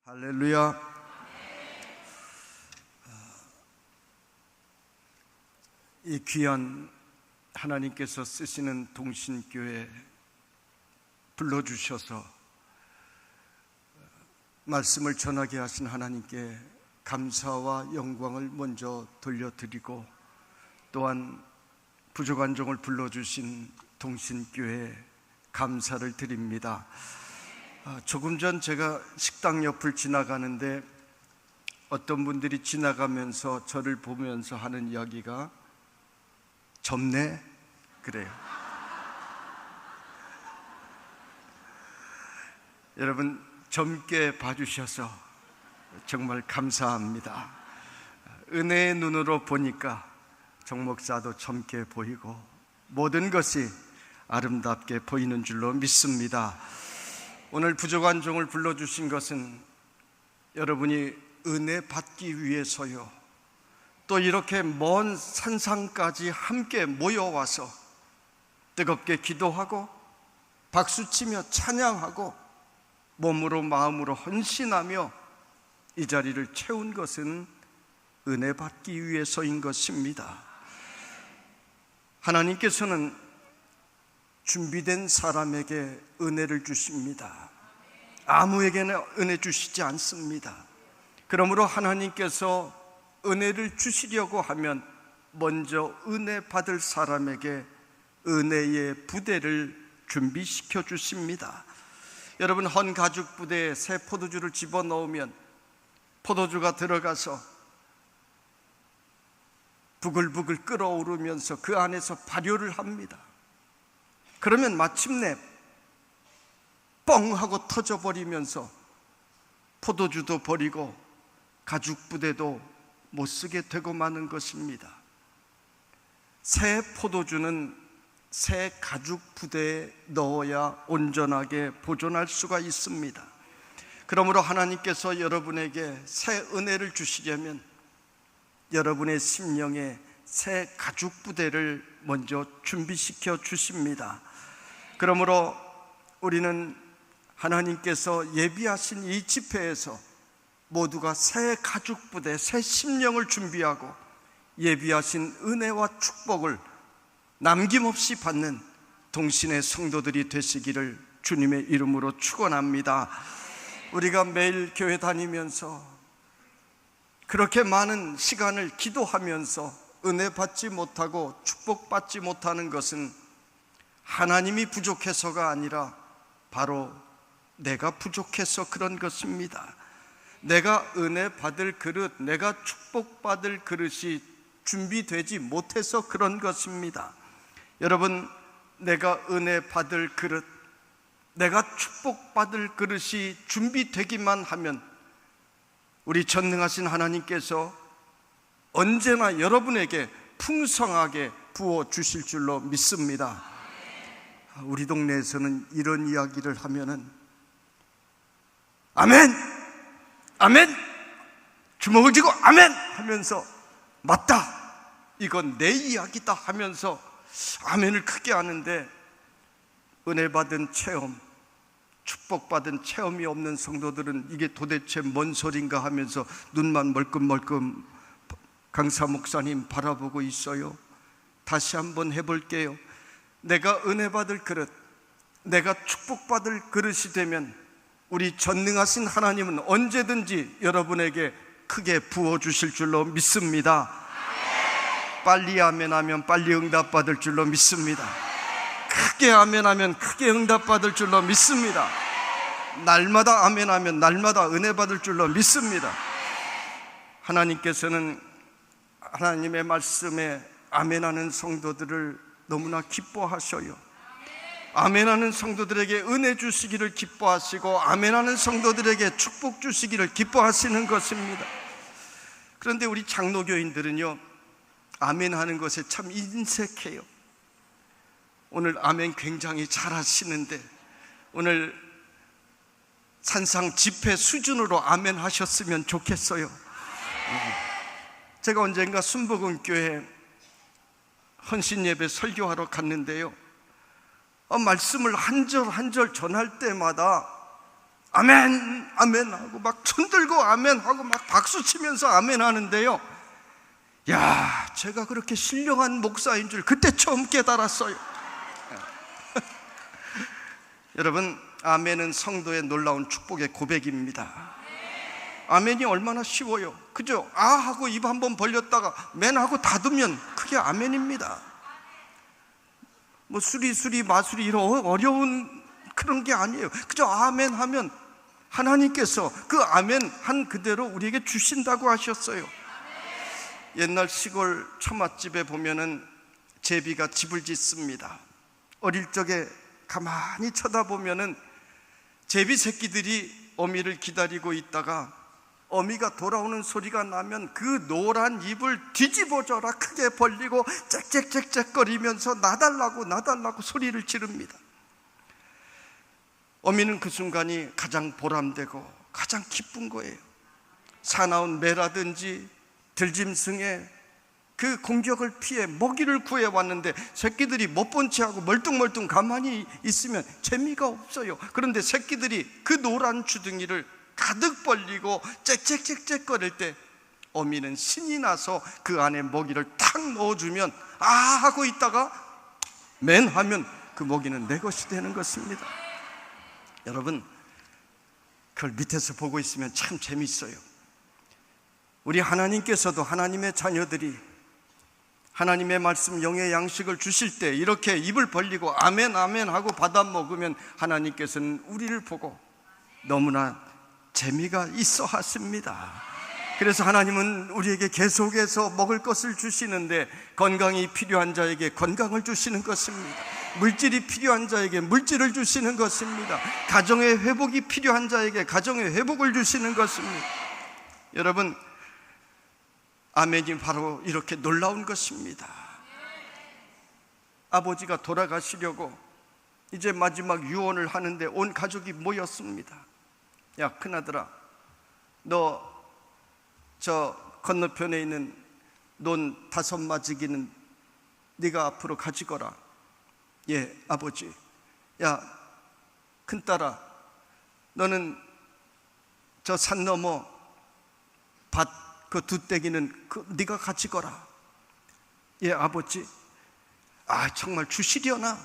할렐루야. 이 귀한 하나님께서 쓰시는 동신교회 불러주셔서 말씀을 전하게 하신 하나님께 감사와 영광을 먼저 돌려드리고, 또한 부족한 종을 불러주신 동신교회에 감사를 드립니다. 조금 전 제가 식당 옆을 지나가는데 어떤 분들이 지나가면서 저를 보면서 하는 이야기가 젊네? 그래요. 여러분, 젊게 봐주셔서 정말 감사합니다. 은혜의 눈으로 보니까 정 목사도 젊게 보이고 모든 것이 아름답게 보이는 줄로 믿습니다. 오늘 부족한 종을 불러주신 것은 여러분이 은혜 받기 위해서요, 또 이렇게 먼 산상까지 함께 모여와서 뜨겁게 기도하고 박수치며 찬양하고 몸으로 마음으로 헌신하며 이 자리를 채운 것은 은혜 받기 위해서인 것입니다. 하나님께서는 준비된 사람에게 은혜를 주십니다. 아무에게나 은혜 주시지 않습니다. 그러므로 하나님께서 은혜를 주시려고 하면 먼저 은혜 받을 사람에게 은혜의 부대를 준비시켜 주십니다. 여러분, 헌 가죽 부대에 새 포도주를 집어넣으면 포도주가 들어가서 부글부글 끓어오르면서 그 안에서 발효를 합니다. 그러면 마침내 뻥 하고 터져버리면서 포도주도 버리고 가죽 부대도 못 쓰게 되고 마는 것입니다. 새 포도주는 새 가죽 부대에 넣어야 온전하게 보존할 수가 있습니다. 그러므로 하나님께서 여러분에게 새 은혜를 주시려면 여러분의 심령에 새 가죽 부대를 먼저 준비시켜 주십니다. 그러므로 우리는 하나님께서 예비하신 이 집회에서 모두가 새 가죽 부대, 새 심령을 준비하고 예비하신 은혜와 축복을 남김없이 받는 동신의 성도들이 되시기를 주님의 이름으로 축원합니다. 우리가 매일 교회 다니면서 그렇게 많은 시간을 기도하면서 은혜 받지 못하고 축복받지 못하는 것은 하나님이 부족해서가 아니라 바로 내가 부족해서 그런 것입니다. 내가 은혜 받을 그릇, 내가 축복받을 그릇이 준비되지 못해서 그런 것입니다. 여러분, 내가 은혜 받을 그릇, 내가 축복받을 그릇이 준비되기만 하면 우리 전능하신 하나님께서 언제나 여러분에게 풍성하게 부어주실 줄로 믿습니다. 우리 동네에서는 이런 이야기를 하면은 아멘! 아멘! 주먹을 쥐고 아멘! 하면서 맞다! 이건 내 이야기다 하면서 아멘을 크게 하는데, 은혜 받은 체험, 축복받은 체험이 없는 성도들은 이게 도대체 뭔 소린가 하면서 눈만 멀끔멀끔 강사 목사님 바라보고 있어요. 다시 한번 해볼게요. 내가 은혜 받을 그릇, 내가 축복받을 그릇이 되면 우리 전능하신 하나님은 언제든지 여러분에게 크게 부어주실 줄로 믿습니다. 빨리 아멘하면 빨리 응답받을 줄로 믿습니다. 크게 아멘하면 크게 응답받을 줄로 믿습니다. 날마다 아멘하면 날마다 은혜 받을 줄로 믿습니다. 하나님께서는 하나님의 말씀에 아멘하는 성도들을 너무나 기뻐하셔요. 아멘하는 성도들에게 은혜 주시기를 기뻐하시고 아멘하는 성도들에게 축복 주시기를 기뻐하시는 것입니다. 그런데 우리 장로교인들은요, 아멘하는 것에 참 인색해요. 오늘 아멘 굉장히 잘하시는데 오늘 산상 집회 수준으로 아멘 하셨으면 좋겠어요. 제가 언젠가 순복음교회 헌신예배 설교하러 갔는데요, 말씀을 한 절 한 절 전할 때마다 아멘, 아멘 하고 막 손들고 아멘 하고 막 박수 치면서 아멘 하는데요, 야, 제가 그렇게 신령한 목사인 줄 그때 처음 깨달았어요. 여러분, 아멘은 성도의 놀라운 축복의 고백입니다. 아멘이 얼마나 쉬워요, 그죠? 아 하고 입 한번 벌렸다가 맨 하고 닫으면 그게 아멘입니다. 뭐 수리 마수리 이런 어려운 그런 게 아니에요. 그저 아멘 하면 하나님께서 그 아멘 한 그대로 우리에게 주신다고 하셨어요. 옛날 시골 처맛집에 보면은 제비가 집을 짓습니다. 어릴 적에 가만히 쳐다보면은 제비 새끼들이 어미를 기다리고 있다가 어미가 돌아오는 소리가 나면 그 노란 입을 뒤집어져라 크게 벌리고 짹짹짹짹거리면서 나달라고 소리를 지릅니다. 어미는 그 순간이 가장 보람되고 가장 기쁜 거예요. 사나운 매라든지 들짐승의 그 공격을 피해 먹이를 구해왔는데 새끼들이 못 본 채하고 멀뚱멀뚱 가만히 있으면 재미가 없어요. 그런데 새끼들이 그 노란 주둥이를 가득 벌리고 짹짹짹짹거릴 때 어미는 신이 나서 그 안에 먹이를 탁 넣어주면 아 하고 있다가 맨 하면 그 먹이는 내 것이 되는 것입니다. 여러분, 그걸 밑에서 보고 있으면 참 재밌어요. 우리 하나님께서도 하나님의 자녀들이 하나님의 말씀 영의 양식을 주실 때 이렇게 입을 벌리고 아멘 아멘 하고 받아 먹으면 하나님께서는 우리를 보고 너무나 재미가 있어 하십니다. 그래서 하나님은 우리에게 계속해서 먹을 것을 주시는데 건강이 필요한 자에게 건강을 주시는 것입니다. 물질이 필요한 자에게 물질을 주시는 것입니다. 가정의 회복이 필요한 자에게 가정의 회복을 주시는 것입니다. 여러분, 아멘이 바로 이렇게 놀라운 것입니다. 아버지가 돌아가시려고 이제 마지막 유언을 하는데 온 가족이 모였습니다. 야, 큰아들아, 너 저 건너편에 있는 논 5마지기는 네가 앞으로 가지거라. 예, 아버지. 야, 큰딸아, 너는 저 산 너머 밭 그 두떼기는 네가 가지거라. 예, 아버지. 아, 정말 주시려나?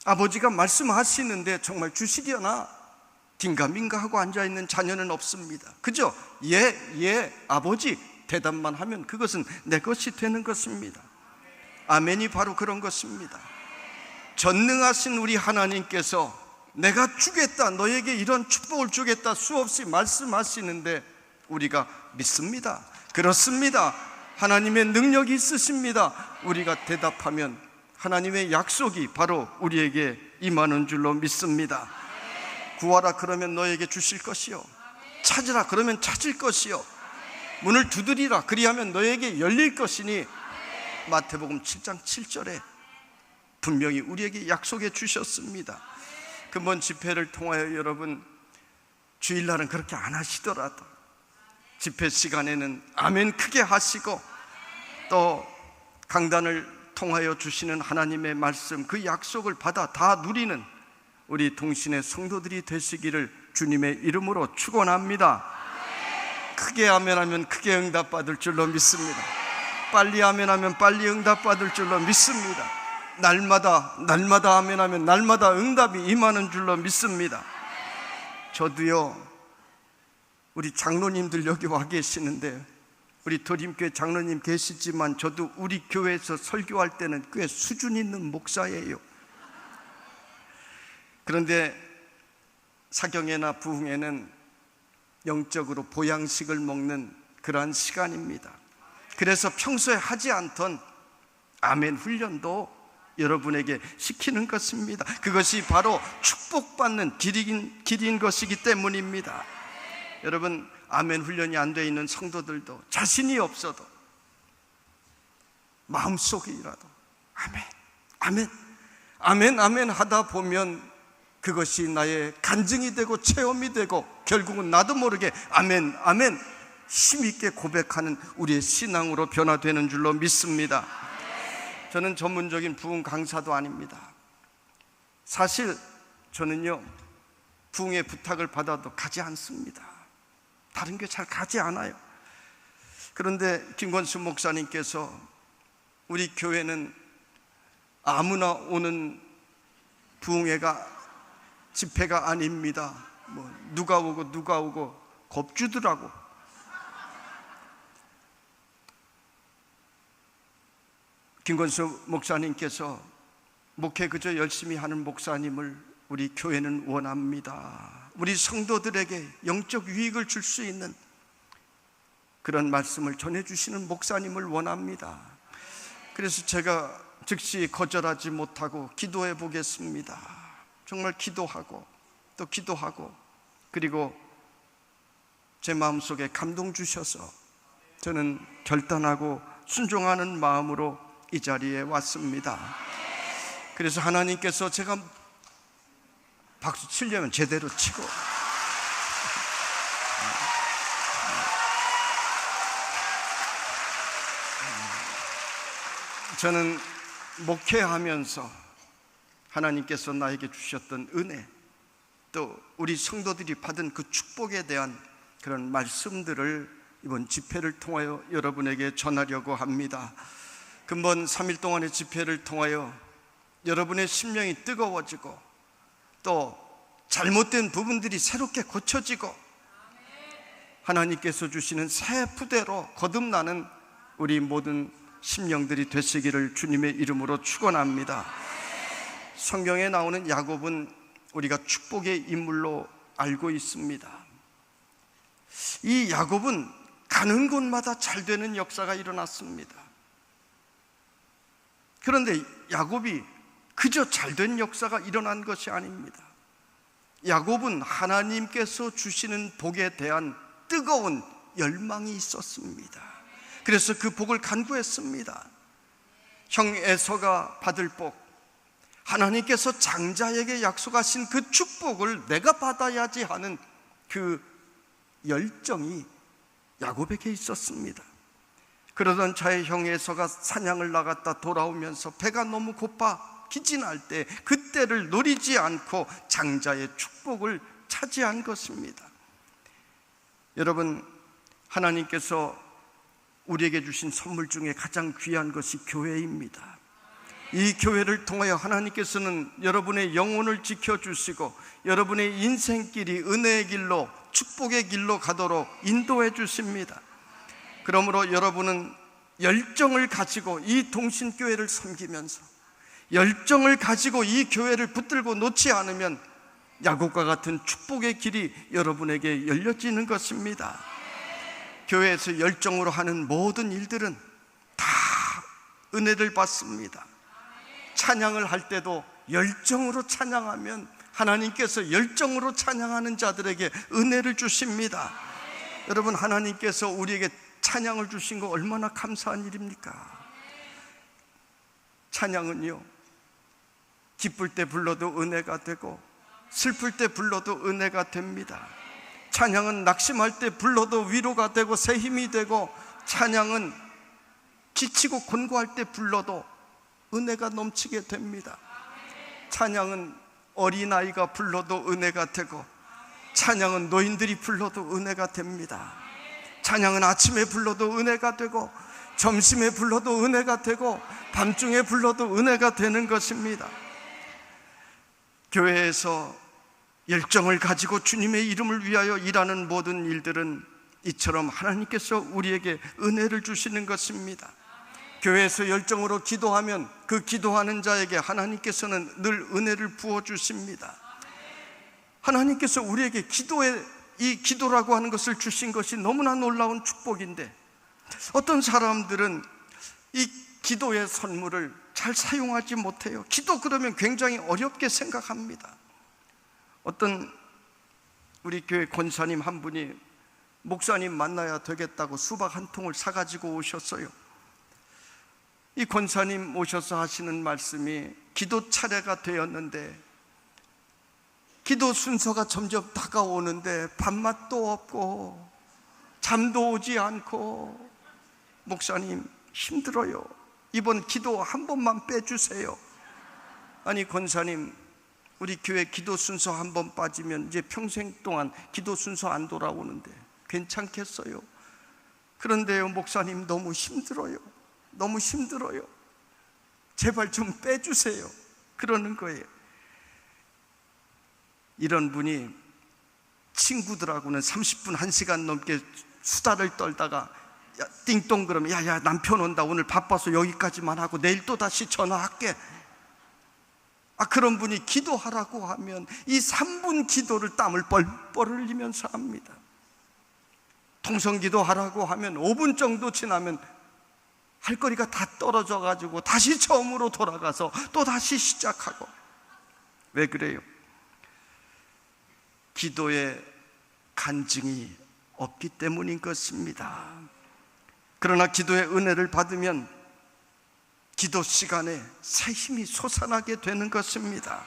아버지가 말씀하시는데 정말 주시려나? 긴가민가 하고 앉아있는 자녀는 없습니다. 그죠? 예, 아버지 대답만 하면 그것은 내 것이 되는 것입니다. 아멘이 바로 그런 것입니다. 전능하신 우리 하나님께서 내가 주겠다, 너에게 이런 축복을 주겠다 수없이 말씀하시는데 우리가 믿습니다. 그렇습니다. 하나님의 능력이 있으십니다. 우리가 대답하면 하나님의 약속이 바로 우리에게 임하는 줄로 믿습니다. 구하라 그러면 너에게 주실 것이요, 찾으라 그러면 찾을 것이요, 문을 두드리라 그리하면 너에게 열릴 것이니 마태복음 7장 7절에 분명히 우리에게 약속해 주셨습니다. 금번 집회를 통하여 여러분, 주일날은 그렇게 안 하시더라도 집회 시간에는 아멘 크게 하시고 또 강단을 통하여 주시는 하나님의 말씀, 그 약속을 받아 다 누리는 우리 동신의 성도들이 되시기를 주님의 이름으로 축원합니다. 크게 아멘하면 크게 응답받을 줄로 믿습니다. 빨리 아멘하면 빨리 응답받을 줄로 믿습니다. 날마다 아멘하면 날마다 응답이 임하는 줄로 믿습니다. 저도요, 우리 장로님들 여기 와 계시는데 우리 도림교회 장로님 계시지만 저도 우리 교회에서 설교할 때는 꽤 수준 있는 목사예요. 그런데 사경회나 부흥회는 영적으로 보양식을 먹는 그러한 시간입니다. 그래서 평소에 하지 않던 아멘 훈련도 여러분에게 시키는 것입니다. 그것이 바로 축복받는 길인 것이기 때문입니다. 여러분, 아멘 훈련이 안 돼 있는 성도들도 자신이 없어도 마음속이라도 아멘 하다 보면 그것이 나의 간증이 되고 체험이 되고 결국은 나도 모르게 아멘 힘있게 고백하는 우리의 신앙으로 변화되는 줄로 믿습니다. 저는 전문적인 부흥 강사도 아닙니다. 사실 저는요, 부흥의 부탁을 받아도 가지 않습니다. 다른 게 잘 가지 않아요. 그런데 김권수 목사님께서 우리 교회는 아무나 오는 부흥회가 집회가 아닙니다. 누가 오고 겁주더라고. 김권수 목사님께서 목회 그저 열심히 하는 목사님을 우리 교회는 원합니다. 우리 성도들에게 영적 유익을 줄 수 있는 그런 말씀을 전해주시는 목사님을 원합니다. 그래서 제가 즉시 거절하지 못하고 기도해 보겠습니다. 정말 기도하고 또 기도하고, 그리고 제 마음속에 감동 주셔서 저는 결단하고 순종하는 마음으로 이 자리에 왔습니다. 그래서 하나님께서 제가 박수 치려면 제대로 치고, 저는 목회하면서 하나님께서 나에게 주셨던 은혜, 또 우리 성도들이 받은 그 축복에 대한 그런 말씀들을 이번 집회를 통하여 여러분에게 전하려고 합니다. 근본 3일 동안의 집회를 통하여 여러분의 심령이 뜨거워지고 또 잘못된 부분들이 새롭게 고쳐지고 하나님께서 주시는 새 푸대로 거듭나는 우리 모든 심령들이 되시기를 주님의 이름으로 축원합니다. 성경에 나오는 야곱은 우리가 축복의 인물로 알고 있습니다. 이 야곱은 가는 곳마다 잘 되는 역사가 일어났습니다. 그런데 야곱이 그저 잘된 역사가 일어난 것이 아닙니다. 야곱은 하나님께서 주시는 복에 대한 뜨거운 열망이 있었습니다. 그래서 그 복을 간구했습니다. 형 에서가 받을 복, 하나님께서 장자에게 약속하신 그 축복을 내가 받아야지 하는 그 열정이 야곱에게 있었습니다. 그러던 차에 형 에서가 사냥을 나갔다 돌아오면서 배가 너무 고파 기진할 때 그때를 노리지 않고 장자의 축복을 차지한 것입니다. 여러분, 하나님께서 우리에게 주신 선물 중에 가장 귀한 것이 교회입니다. 이 교회를 통하여 하나님께서는 여러분의 영혼을 지켜주시고 여러분의 인생길이 은혜의 길로 축복의 길로 가도록 인도해 주십니다. 그러므로 여러분은 열정을 가지고 이 동신교회를 섬기면서 열정을 가지고 이 교회를 붙들고 놓지 않으면 야곱과 같은 축복의 길이 여러분에게 열려지는 것입니다. 교회에서 열정으로 하는 모든 일들은 다 은혜를 받습니다. 찬양을 할 때도 열정으로 찬양하면 하나님께서 열정으로 찬양하는 자들에게 은혜를 주십니다. 여러분, 하나님께서 우리에게 찬양을 주신 거 얼마나 감사한 일입니까? 찬양은요, 기쁠 때 불러도 은혜가 되고 슬플 때 불러도 은혜가 됩니다. 찬양은 낙심할 때 불러도 위로가 되고 새 힘이 되고, 찬양은 지치고 곤고할 때 불러도 은혜가 넘치게 됩니다. 찬양은 어린아이가 불러도 은혜가 되고, 찬양은 노인들이 불러도 은혜가 됩니다. 찬양은 아침에 불러도 은혜가 되고 점심에 불러도 은혜가 되고 밤중에 불러도 은혜가 되는 것입니다. 교회에서 열정을 가지고 주님의 이름을 위하여 일하는 모든 일들은 이처럼 하나님께서 우리에게 은혜를 주시는 것입니다. 교회에서 열정으로 기도하면 그 기도하는 자에게 하나님께서는 늘 은혜를 부어주십니다. 하나님께서 우리에게 이 기도라고 하는 것을 주신 것이 너무나 놀라운 축복인데, 어떤 사람들은 이 기도의 선물을 잘 사용하지 못해요. 기도 그러면 굉장히 어렵게 생각합니다. 어떤 우리 교회 권사님 한 분이 목사님 만나야 되겠다고 수박 한 통을 사가지고 오셨어요. 이 권사님 오셔서 하시는 말씀이, 기도 차례가 되었는데 기도 순서가 점점 다가오는데 밥맛도 없고 잠도 오지 않고, 목사님 힘들어요. 이번 기도 한 번만 빼주세요. 아니 권사님, 우리 교회 기도 순서 한 번 빠지면 이제 평생 동안 기도 순서 안 돌아오는데 괜찮겠어요? 그런데요, 목사님 너무 힘들어요. 너무 힘들어요. 제발 좀 빼주세요. 그러는 거예요. 이런 분이 친구들하고는 30분, 1시간 넘게 수다를 떨다가 띵동 그러면 야야 남편 온다, 오늘 바빠서 여기까지만 하고 내일 또 다시 전화할게. 그런 분이 기도하라고 하면 이 3분 기도를 땀을 뻘뻘 흘리면서 합니다. 통성기도 하라고 하면 5분 정도 지나면 할 거리가 다 떨어져 가지고 다시 처음으로 돌아가서 또 다시 시작하고. 왜 그래요? 기도에 간증이 없기 때문인 것입니다. 그러나 기도의 은혜를 받으면 기도 시간에 새 힘이 솟아나게 되는 것입니다.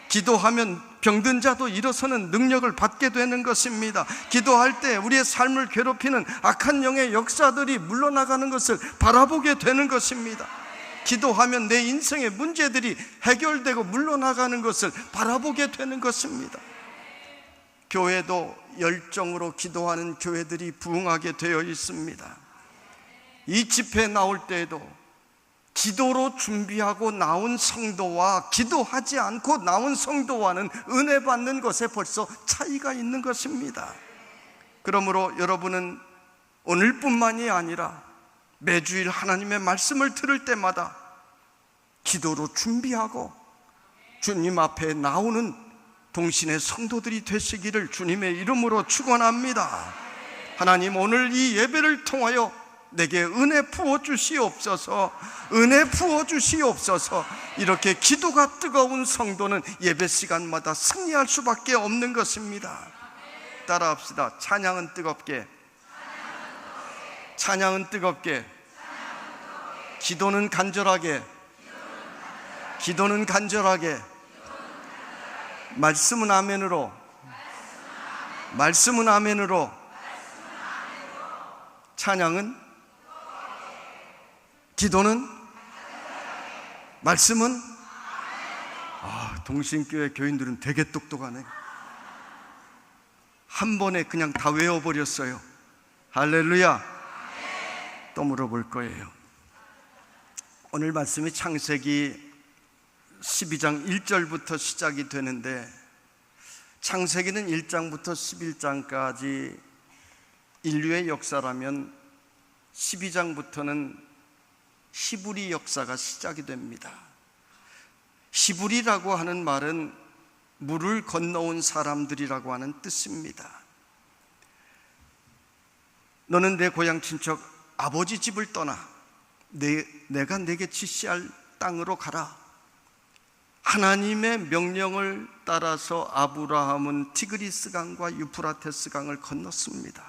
기도하면 병든 자도 일어서는 능력을 받게 되는 것입니다. 기도할 때 우리의 삶을 괴롭히는 악한 영의 역사들이 물러나가는 것을 바라보게 되는 것입니다. 기도하면 내 인생의 문제들이 해결되고 물러나가는 것을 바라보게 되는 것입니다. 교회도 열정으로 기도하는 교회들이 부흥하게 되어 있습니다. 이 집회에 나올 때에도 기도로 준비하고 나온 성도와 기도하지 않고 나온 성도와는 은혜 받는 것에 벌써 차이가 있는 것입니다. 그러므로 여러분은 오늘뿐만이 아니라 매주일 하나님의 말씀을 들을 때마다 기도로 준비하고 주님 앞에 나오는 동신의 성도들이 되시기를 주님의 이름으로 축원합니다. 하나님, 오늘 이 예배를 통하여 내게 은혜 부어주시옵소서. 은혜 부어주시옵소서. 이렇게 기도가 뜨거운 성도는 예배 시간마다 승리할 수밖에 없는 것입니다. 따라합시다. 찬양은 뜨겁게, 찬양은 뜨겁게, 기도는 간절하게, 기도는 간절하게, 말씀은 아멘으로, 말씀은 아멘으로, 찬양은, 기도는, 말씀은. 동신교회 교인들은 되게 똑똑하네. 한 번에 그냥 다 외워버렸어요. 할렐루야. 또 물어볼 거예요. 오늘 말씀이 창세기 12장 1절부터 시작이 되는데, 창세기는 1장부터 11장까지 인류의 역사라면 12장부터는 히브리 역사가 시작이 됩니다. 히브리라고 하는 말은 물을 건너온 사람들이라고 하는 뜻입니다. 너는 내 고향 친척 아버지 집을 떠나 내가 내게 지시할 땅으로 가라. 하나님의 명령을 따라서 아브라함은 티그리스 강과 유프라테스 강을 건넜습니다.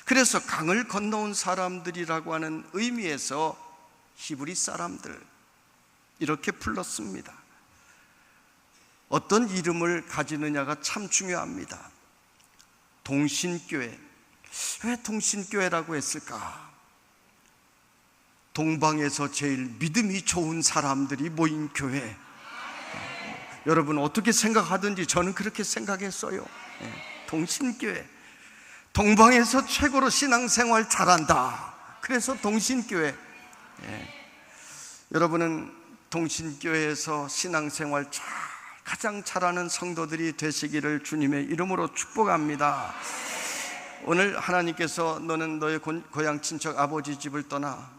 그래서 강을 건너온 사람들이라고 하는 의미에서 히브리 사람들 이렇게 불렀습니다. 어떤 이름을 가지느냐가 참 중요합니다. 동신교회. 왜 동신교회라고 했을까? 동방에서 제일 믿음이 좋은 사람들이 모인 교회. 여러분 어떻게 생각하든지 저는 그렇게 생각했어요. 동신교회. 동방에서 최고로 신앙생활 잘한다. 그래서 동신교회. 여러분은 동신교회에서 신앙생활 가장 잘하는 성도들이 되시기를 주님의 이름으로 축복합니다. 오늘 하나님께서 너는 너의 고향 친척 아버지 집을 떠나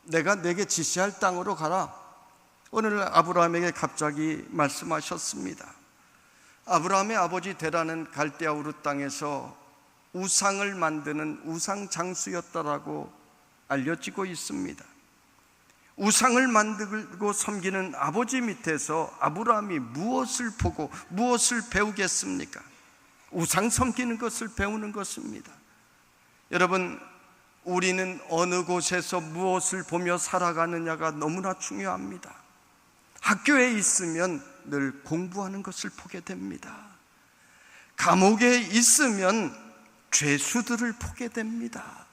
내가 내게 지시할 땅으로 가라. 오늘 아브라함에게 갑자기 말씀하셨습니다. 아브라함의 아버지 데라는 갈대아 우르 땅에서 우상을 만드는 우상 장수였다라고 알려지고 있습니다. 우상을 만들고 섬기는 아버지 밑에서 아브라함이 무엇을 보고 무엇을 배우겠습니까? 우상 섬기는 것을 배우는 것입니다. 여러분, 우리는 어느 곳에서 무엇을 보며 살아가느냐가 너무나 중요합니다. 학교에 있으면 늘 공부하는 것을 보게 됩니다. 감옥에 있으면 죄수들을 보게 됩니다.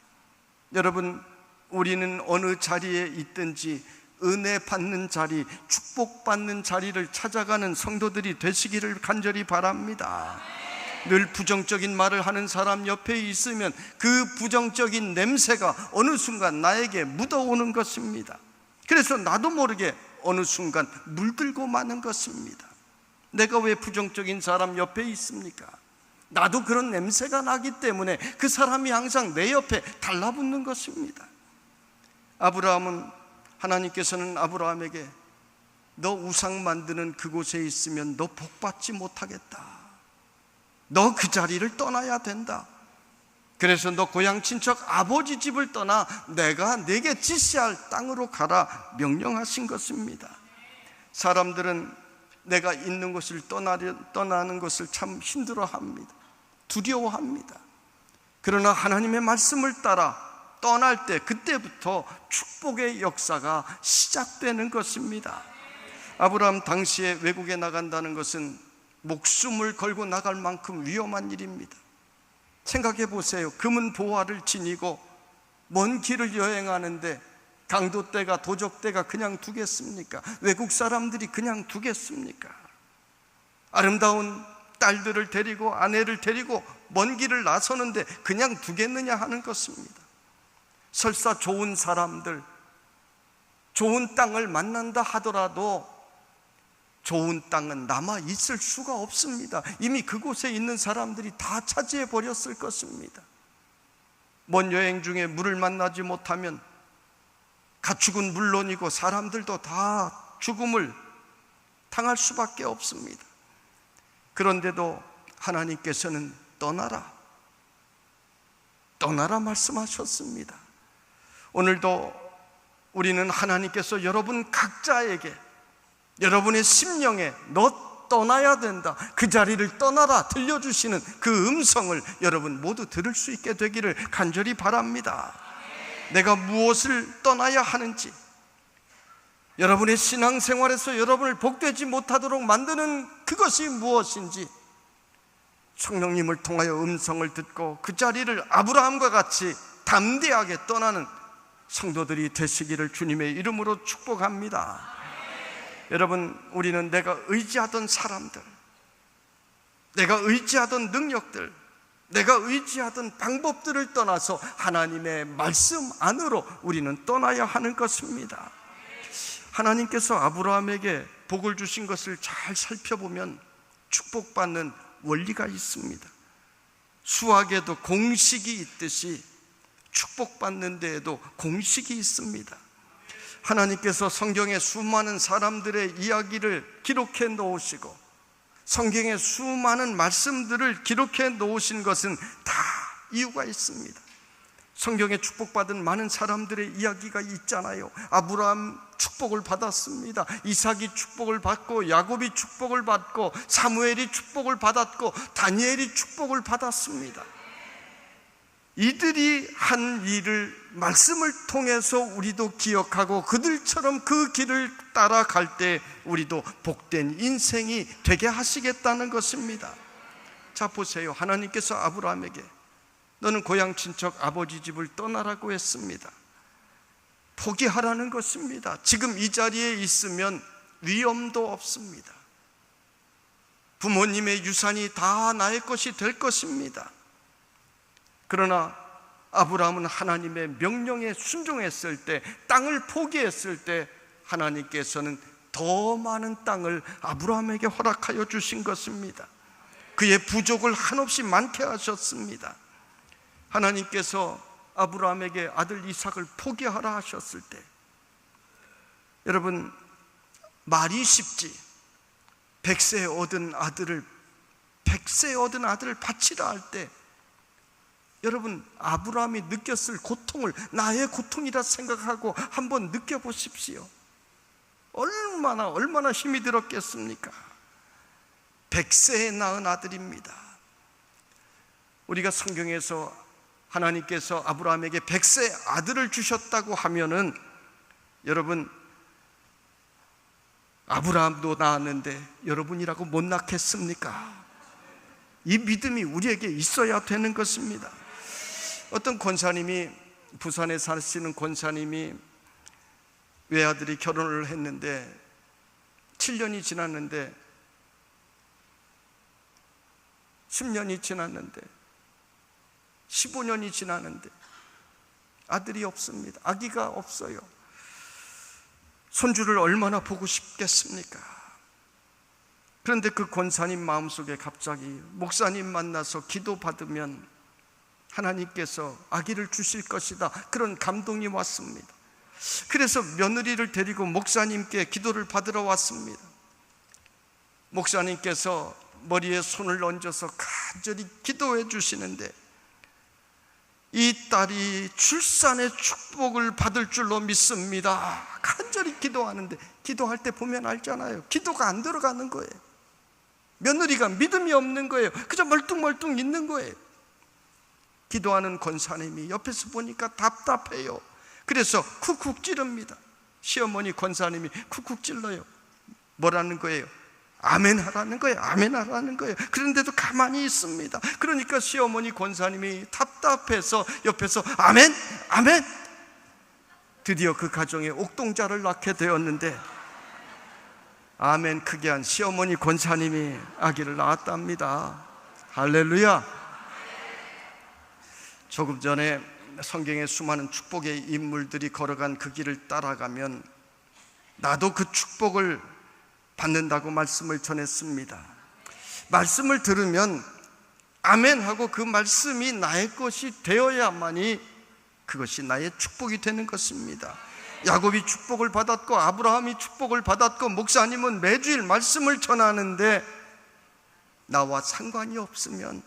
여러분, 우리는 어느 자리에 있든지 은혜 받는 자리, 축복받는 자리를 찾아가는 성도들이 되시기를 간절히 바랍니다. 늘 부정적인 말을 하는 사람 옆에 있으면 그 부정적인 냄새가 어느 순간 나에게 묻어오는 것입니다. 그래서 나도 모르게 어느 순간 물들고 마는 것입니다. 내가 왜 부정적인 사람 옆에 있습니까? 나도 그런 냄새가 나기 때문에 그 사람이 항상 내 옆에 달라붙는 것입니다. 하나님께서는 아브라함에게 너 우상 만드는 그곳에 있으면 너 복받지 못하겠다. 너 그 자리를 떠나야 된다. 그래서 너 고향 친척 아버지 집을 떠나 내가 네게 지시할 땅으로 가라 명령하신 것입니다. 사람들은 내가 있는 곳을 떠나는 것을 참 힘들어합니다. 두려워합니다. 그러나 하나님의 말씀을 따라 떠날 때 그때부터 축복의 역사가 시작되는 것입니다. 아브라함 당시에 외국에 나간다는 것은 목숨을 걸고 나갈 만큼 위험한 일입니다. 생각해 보세요. 금은 보화를 지니고 먼 길을 여행하는데 강도떼가 도적떼가 그냥 두겠습니까? 외국 사람들이 그냥 두겠습니까? 아름다운 딸들을 데리고 아내를 데리고 먼 길을 나서는데 그냥 두겠느냐 하는 것입니다. 설사 좋은 사람들, 좋은 땅을 만난다 하더라도 좋은 땅은 남아 있을 수가 없습니다. 이미 그곳에 있는 사람들이 다 차지해 버렸을 것입니다. 먼 여행 중에 물을 만나지 못하면 가축은 물론이고 사람들도 다 죽음을 당할 수밖에 없습니다. 그런데도 하나님께서는 떠나라 말씀하셨습니다. 오늘도 우리는 하나님께서 여러분 각자에게 여러분의 심령에 너 떠나야 된다, 그 자리를 떠나라 들려주시는 그 음성을 여러분 모두 들을 수 있게 되기를 간절히 바랍니다. 내가 무엇을 떠나야 하는지, 여러분의 신앙생활에서 여러분을 복되지 못하도록 만드는 그것이 무엇인지 성령님을 통하여 음성을 듣고 그 자리를 아브라함과 같이 담대하게 떠나는 성도들이 되시기를 주님의 이름으로 축복합니다. 여러분, 우리는 내가 의지하던 사람들, 내가 의지하던 능력들, 내가 의지하던 방법들을 떠나서 하나님의 말씀 안으로 우리는 떠나야 하는 것입니다. 하나님께서 아브라함에게 복을 주신 것을 잘 살펴보면 축복받는 원리가 있습니다. 수학에도 공식이 있듯이 축복받는 데에도 공식이 있습니다. 하나님께서 성경에 수많은 사람들의 이야기를 기록해 놓으시고 성경에 수많은 말씀들을 기록해 놓으신 것은 다 이유가 있습니다. 성경에 축복받은 많은 사람들의 이야기가 있잖아요. 아브라함 축복을 받았습니다. 이삭이 축복을 받고 야곱이 축복을 받고 사무엘이 축복을 받았고 다니엘이 축복을 받았습니다. 이들이 한 일을 말씀을 통해서 우리도 기억하고 그들처럼 그 길을 따라갈 때 우리도 복된 인생이 되게 하시겠다는 것입니다. 자, 보세요. 하나님께서 아브라함에게 너는 고향 친척 아버지 집을 떠나라고 했습니다. 포기하라는 것입니다. 지금 이 자리에 있으면 위험도 없습니다. 부모님의 유산이 다 나의 것이 될 것입니다. 그러나 아브라함은 하나님의 명령에 순종했을 때, 땅을 포기했을 때 하나님께서는 더 많은 땅을 아브라함에게 허락하여 주신 것입니다. 그의 부족을 한없이 많게 하셨습니다. 하나님께서 아브라함에게 아들 이삭을 포기하라 하셨을 때, 여러분, 말이 쉽지 100세 얻은 아들을 바치라 할 때 여러분, 아브라함이 느꼈을 고통을 나의 고통이라 생각하고 한번 느껴보십시오. 얼마나 힘이 들었겠습니까? 100세에 낳은 아들입니다. 우리가 성경에서 하나님께서 아브라함에게 100세 아들을 주셨다고 하면은 여러분, 아브라함도 낳았는데 여러분이라고 못 낳겠습니까? 이 믿음이 우리에게 있어야 되는 것입니다. 어떤 권사님이, 부산에 사시는 권사님이 외아들이 결혼을 했는데 7년이 지났는데 10년이 지났는데 15년이 지났는데 아들이 없습니다. 아기가 없어요. 손주를 얼마나 보고 싶겠습니까? 그런데 그 권사님 마음속에 갑자기 목사님 만나서 기도받으면 하나님께서 아기를 주실 것이다, 그런 감동이 왔습니다. 그래서 며느리를 데리고 목사님께 기도를 받으러 왔습니다. 목사님께서 머리에 손을 얹어서 간절히 기도해 주시는데 이 딸이 출산의 축복을 받을 줄로 믿습니다. 간절히 기도하는데 기도할 때 보면 알잖아요. 기도가 안 들어가는 거예요. 며느리가 믿음이 없는 거예요. 그저 멀뚱멀뚱 있는 거예요. 기도하는 권사님이 옆에서 보니까 답답해요. 그래서 쿡쿡 찌릅니다. 시어머니 권사님이 쿡쿡 찔러요. 뭐라는 거예요? 아멘 하라는 거예요. 아멘 하라는 거예요. 그런데도 가만히 있습니다. 그러니까 시어머니 권사님이 답답해서 옆에서 아멘, 아멘. 드디어 그 가정에 옥동자를 낳게 되었는데 아멘 크게 한 시어머니 권사님이 아기를 낳았답니다. 할렐루야. 조금 전에 성경에 수많은 축복의 인물들이 걸어간 그 길을 따라가면 나도 그 축복을 받는다고 말씀을 전했습니다. 말씀을 들으면 아멘하고 그 말씀이 나의 것이 되어야만이 그것이 나의 축복이 되는 것입니다. 야곱이 축복을 받았고 아브라함이 축복을 받았고 목사님은 매주일 말씀을 전하는데 나와 상관이 없으면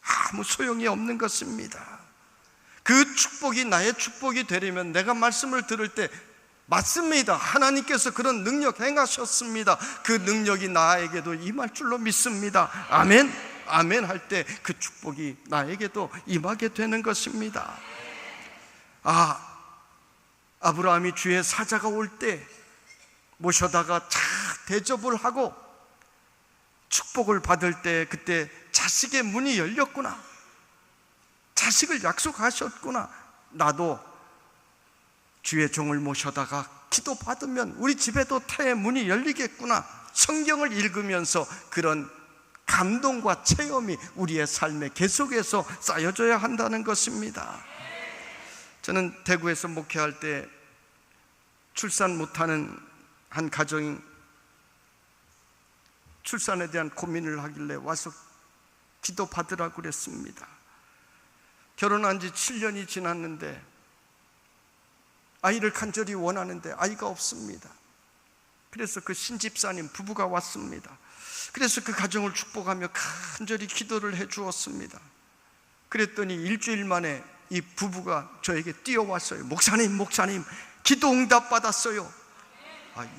아무 소용이 없는 것입니다. 그 축복이 나의 축복이 되려면 내가 말씀을 들을 때 맞습니다. 하나님께서 그런 능력 행하셨습니다. 그 능력이 나에게도 임할 줄로 믿습니다. 아멘, 아멘 할 때 그 축복이 나에게도 임하게 되는 것입니다. 아브라함이 주의 사자가 올 때 모셔다가 착 대접을 하고 축복을 받을 때 그때 자식의 문이 열렸구나, 자식을 약속하셨구나, 나도 주의 종을 모셔다가 기도받으면 우리 집에도 태의 문이 열리겠구나, 성경을 읽으면서 그런 감동과 체험이 우리의 삶에 계속해서 쌓여져야 한다는 것입니다. 저는 대구에서 목회할 때 출산 못하는 한 가정이 출산에 대한 고민을 하길래 와서 기도받으라고 그랬습니다. 결혼한 지 7년이 지났는데 아이를 간절히 원하는데 아이가 없습니다. 그래서 그 신집사님 부부가 왔습니다. 그래서 그 가정을 축복하며 간절히 기도를 해 주었습니다. 그랬더니 일주일 만에 이 부부가 저에게 뛰어왔어요. 목사님, 목사님, 기도 응답 받았어요.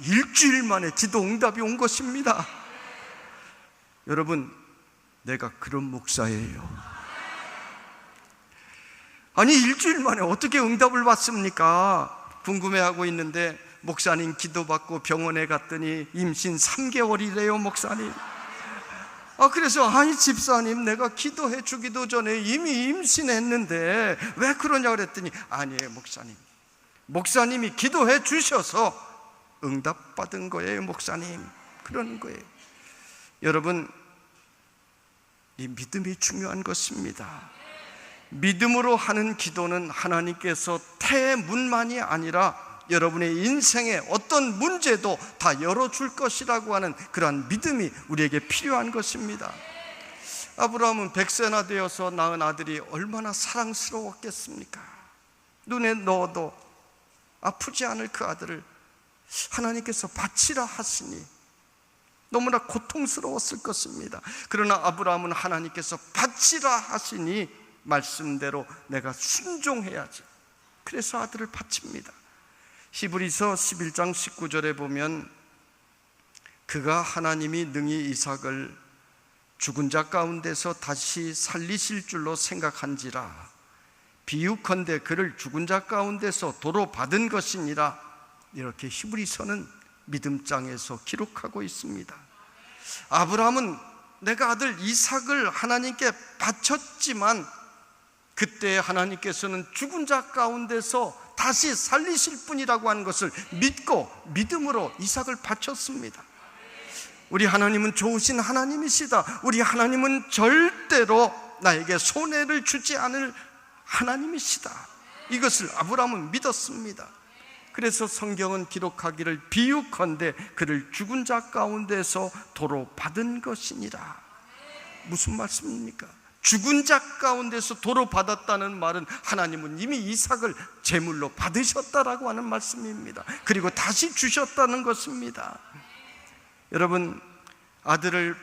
일주일 만에 기도 응답이 온 것입니다. 여러분, 내가 그런 목사예요. 아니, 일주일 만에 어떻게 응답을 받습니까? 궁금해하고 있는데 목사님 기도받고 병원에 갔더니 임신 3개월이래요 목사님. 그래서 아니 집사님, 내가 기도해 주기도 전에 이미 임신했는데 왜 그러냐 그랬더니 아니에요 목사님, 목사님이 기도해 주셔서 응답받은 거예요 목사님, 그러는 거예요. 여러분, 이 믿음이 중요한 것입니다. 믿음으로 하는 기도는 하나님께서 태의 문만이 아니라 여러분의 인생의 어떤 문제도 다 열어줄 것이라고 하는 그러한 믿음이 우리에게 필요한 것입니다. 아브라함은 100세나 되어서 낳은 아들이 얼마나 사랑스러웠겠습니까? 눈에 넣어도 아프지 않을 그 아들을 하나님께서 바치라 하시니 너무나 고통스러웠을 것입니다. 그러나 아브라함은 하나님께서 바치라 하시니 말씀대로 내가 순종해야지, 그래서 아들을 바칩니다. 히브리서 11장 19절에 보면 그가 하나님이 능히 이삭을 죽은 자 가운데서 다시 살리실 줄로 생각한지라 비유컨대 그를 죽은 자 가운데서 도로 받은 것이니라, 이렇게 히브리서는 믿음장에서 기록하고 있습니다. 아브라함은 내가 아들 이삭을 하나님께 바쳤지만 그때 하나님께서는 죽은 자 가운데서 다시 살리실 분이라고 하는 것을 믿고 믿음으로 이삭을 바쳤습니다. 우리 하나님은 좋으신 하나님이시다. 우리 하나님은 절대로 나에게 손해를 주지 않을 하나님이시다. 이것을 아브라함은 믿었습니다. 그래서 성경은 기록하기를 비유컨대 그를 죽은 자 가운데서 도로 받은 것이니라. 무슨 말씀입니까? 죽은 자 가운데서 도로 받았다는 말은 하나님은 이미 이삭을 제물로 받으셨다라고 하는 말씀입니다. 그리고 다시 주셨다는 것입니다. 여러분, 아들을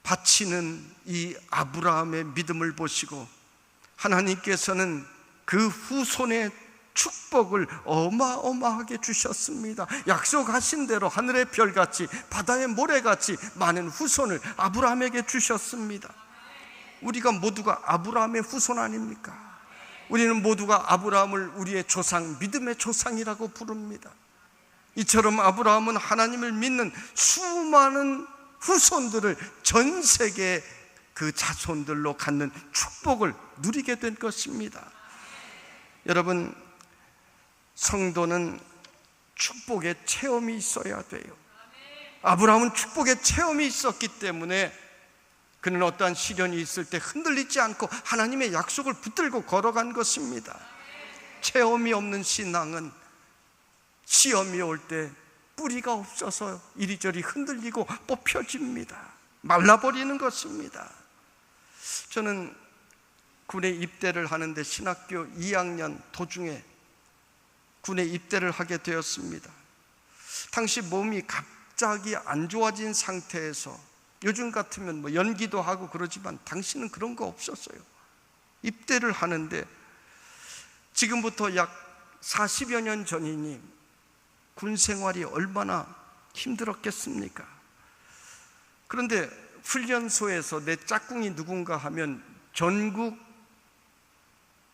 바치는 이 아브라함의 믿음을 보시고 하나님께서는 그 후손의 축복을 어마어마하게 주셨습니다. 약속하신 대로 하늘의 별같이 바다의 모래같이 많은 후손을 아브라함에게 주셨습니다. 우리가 모두가 아브라함의 후손 아닙니까? 우리는 모두가 아브라함을 우리의 조상, 믿음의 조상이라고 부릅니다. 이처럼 아브라함은 하나님을 믿는 수많은 후손들을 전 세계의 그 자손들로 갖는 축복을 누리게 된 것입니다. 여러분, 성도는 축복의 체험이 있어야 돼요. 아브라함은 축복의 체험이 있었기 때문에 그는 어떠한 시련이 있을 때 흔들리지 않고 하나님의 약속을 붙들고 걸어간 것입니다. 체험이 없는 신앙은 시험이 올 때 뿌리가 없어서 이리저리 흔들리고 뽑혀집니다. 말라버리는 것입니다. 저는 군에 입대를 하는데 신학교 2학년 도중에 군에 입대를 하게 되었습니다. 당시 몸이 갑자기 안 좋아진 상태에서, 요즘 같으면 뭐 연기도 하고 그러지만 당시는 그런 거 없었어요. 입대를 하는데 지금부터 약 40여 년 전이니 군 생활이 얼마나 힘들었겠습니까? 그런데 훈련소에서 내 짝꿍이 누군가 하면 전국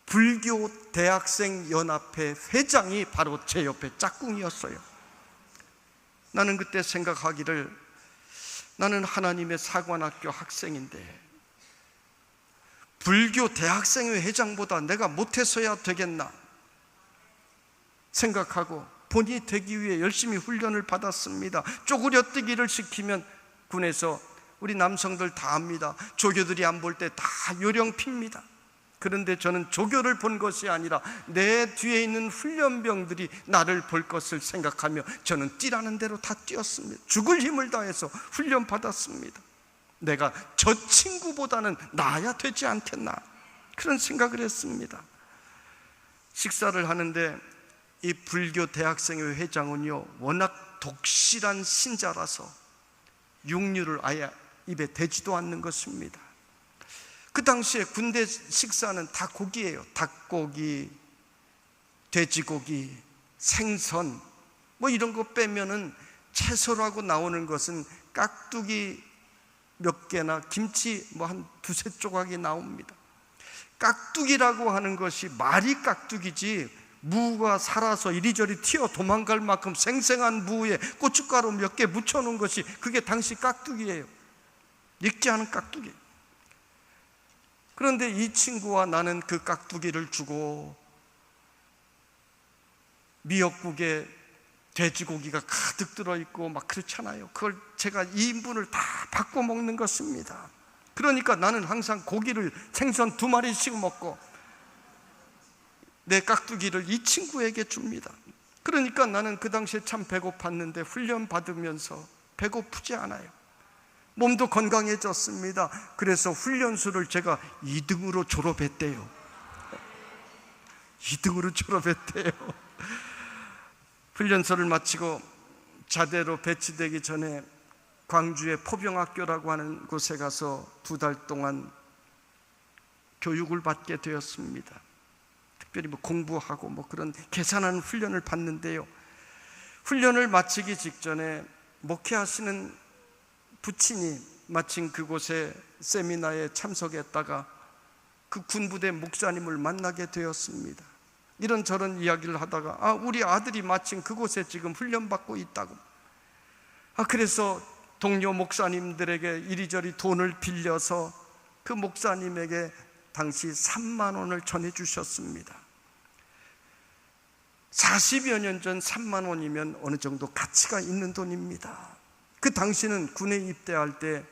불교 대학생 연합회 회장이 바로 제 옆에 짝꿍이었어요. 나는 그때 생각하기를, 나는 하나님의 사관학교 학생인데 불교 대학생회 회장보다 내가 못해서야 되겠나 생각하고 본이 되기 위해 열심히 훈련을 받았습니다. 쪼그려뜨기를 시키면 군에서 우리 남성들 다 압니다. 조교들이 안 볼 때 다 요령 핍니다. 그런데 저는 조교를 본 것이 아니라 내 뒤에 있는 훈련병들이 나를 볼 것을 생각하며 저는 뛰라는 대로 다 뛰었습니다. 죽을 힘을 다해서 훈련 받았습니다. 내가 저 친구보다는 나아야 되지 않겠나, 그런 생각을 했습니다. 식사를 하는데 이 불교 대학생회 회장은요, 워낙 독실한 신자라서 육류를 아예 입에 대지도 않는 것입니다. 그 당시에 군대 식사는 다 고기예요. 닭고기, 돼지고기, 생선 뭐 이런 거 빼면은 채소라고 나오는 것은 깍두기 몇 개나 김치 뭐 한 두세 조각이 나옵니다. 깍두기라고 하는 것이 말이 깍두기지 무가 살아서 이리저리 튀어 도망갈 만큼 생생한 무에 고춧가루 몇 개 묻혀놓은 것이 그게 당시 깍두기예요. 익지 않은 깍두기. 그런데 이 친구와 나는 그 깍두기를 주고 미역국에 돼지고기가 가득 들어있고 막 그렇잖아요. 그걸 제가 2인분을 다 바꿔 먹는 것입니다. 그러니까 나는 항상 고기를 생선 2마리씩 먹고 내 깍두기를 이 친구에게 줍니다. 그러니까 나는 그 당시에 참 배고팠는데 훈련 받으면서 배고프지 않아요. 몸도 건강해졌습니다. 그래서 훈련소를 제가 2등으로 졸업했대요. 2등으로 졸업했대요. 훈련소를 마치고 자대로 배치되기 전에 광주의 포병학교라고 하는 곳에 가서 2달 동안 교육을 받게 되었습니다. 특별히 뭐 공부하고 뭐 그런 계산하는 훈련을 받는데요, 훈련을 마치기 직전에 목회하시는 부친이 마침 그곳에 세미나에 참석했다가 그 군부대 목사님을 만나게 되었습니다. 이런저런 이야기를 하다가 우리 아들이 마침 그곳에 지금 훈련받고 있다고. 그래서 동료 목사님들에게 이리저리 돈을 빌려서 그 목사님에게 당시 3만 원을 전해주셨습니다. 40여 년 전 3만 원이면 어느 정도 가치가 있는 돈입니다. 그 당시는 군에 입대할 때